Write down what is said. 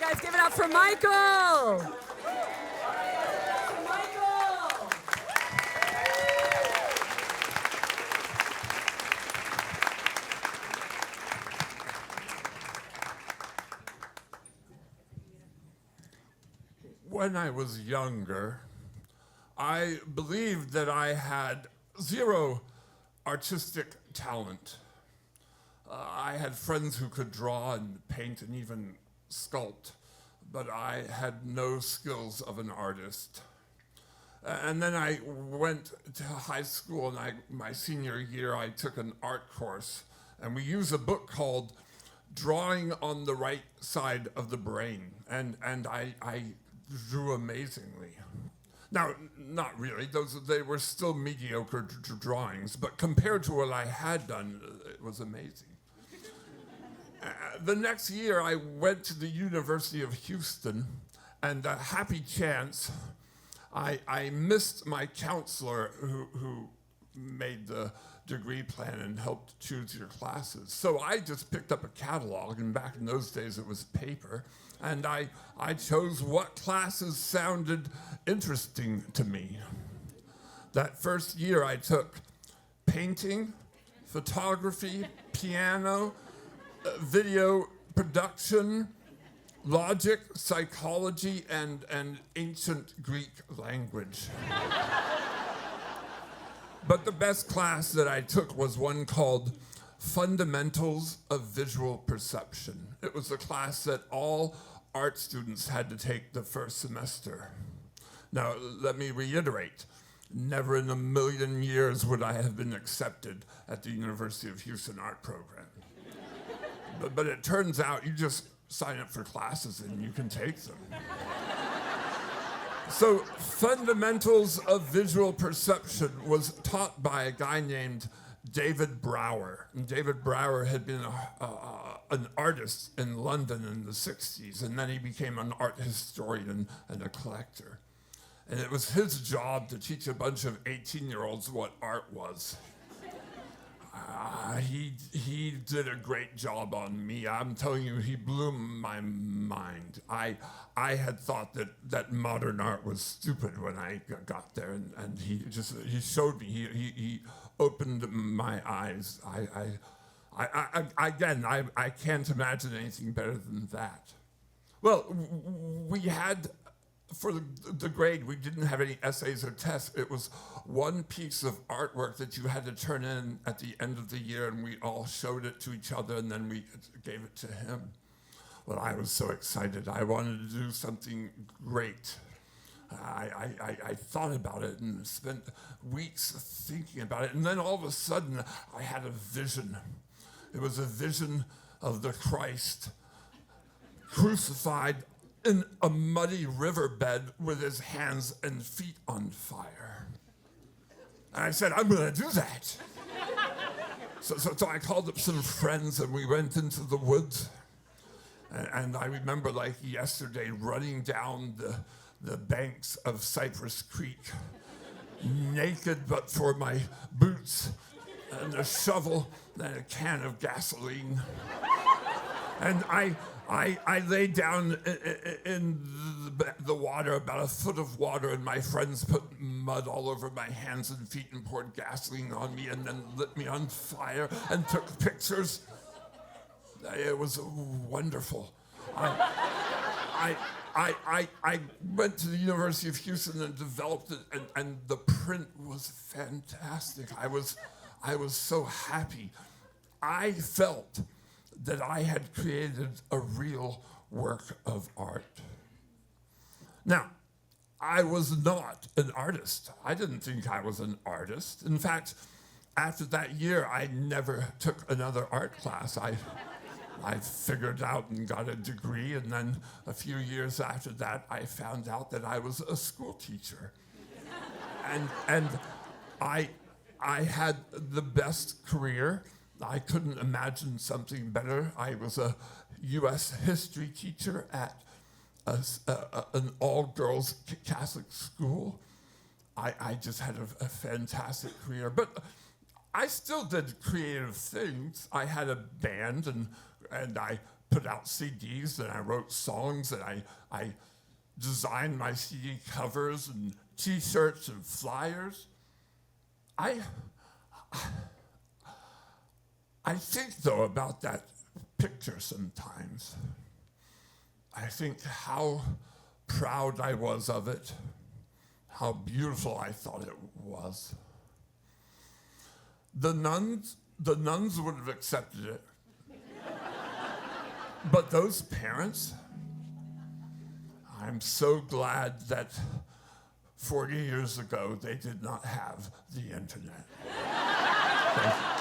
Guys, give it up for Michael. When I was younger, I believed that I had zero artistic talent. I had friends who could draw and paint and even sculpt, but I had no skills of an artist. And then I went to high school, and my senior year, I took an art course, and we used a book called Drawing on the Right Side of the Brain, and I drew amazingly. Now, not really, they were still mediocre drawings, but compared to what I had done, it was amazing. The next year, I went to the University of Houston, and a happy chance, I missed my counselor who made the degree plan and helped choose your classes. So I just picked up a catalog, and back in those days it was paper, and I chose what classes sounded interesting to me. That first year I took painting, photography, piano, video production, logic, psychology, and ancient Greek language. But the best class that I took was one called Fundamentals of Visual Perception. It was a class that all art students had to take the first semester. Now, let me reiterate, never in a million years would I have been accepted at the University of Houston art program. But it turns out you just sign up for classes and you can take them. So Fundamentals of Visual Perception was taught by a guy named David Brower. And David Brower had been an artist in London in the 60s, and then he became an art historian and a collector. And it was his job to teach a bunch of 18-year-olds what art was. He did a great job on me. I'm telling you, he blew my mind. I had thought that modern art was stupid when I got there, and he showed me. He opened my eyes. I can't imagine anything better than that. Well, we had. For the grade, we didn't have any essays or tests. It was one piece of artwork that you had to turn in at the end of the year, and we all showed it to each other, and then we gave it to him. Well, I was so excited. I wanted to do something great. I thought about it and spent weeks thinking about it, and then all of a sudden, I had a vision. It was a vision of the Christ crucified in a muddy riverbed with his hands and feet on fire. And I said, I'm gonna do that. So I called up some friends and we went into the woods. And I remember like yesterday running down the banks of Cypress Creek, naked but for my boots and a shovel and a can of gasoline. And I lay down in the water, about a foot of water, and my friends put mud all over my hands and feet and poured gasoline on me and then lit me on fire and took pictures. It was wonderful. I went to the University of Houston and developed it, and the print was fantastic. I was so happy. I felt that I had created a real work of art. Now, I was not an artist. I didn't think I was an artist. In fact, after that year, I never took another art class. I figured out and got a degree, and then a few years after that, I found out that I was a school teacher. And I had the best career. I couldn't imagine something better. I was a U.S. history teacher at an all-girls Catholic school. I just had a fantastic career, but I still did creative things. I had a band, and I put out CDs and I wrote songs and I designed my CD covers and T-shirts and flyers. I think, though, about that picture sometimes. I think how proud I was of it, how beautiful I thought it was. The nuns would have accepted it. But those parents, I'm so glad that 40 years ago they did not have the internet. Thank you.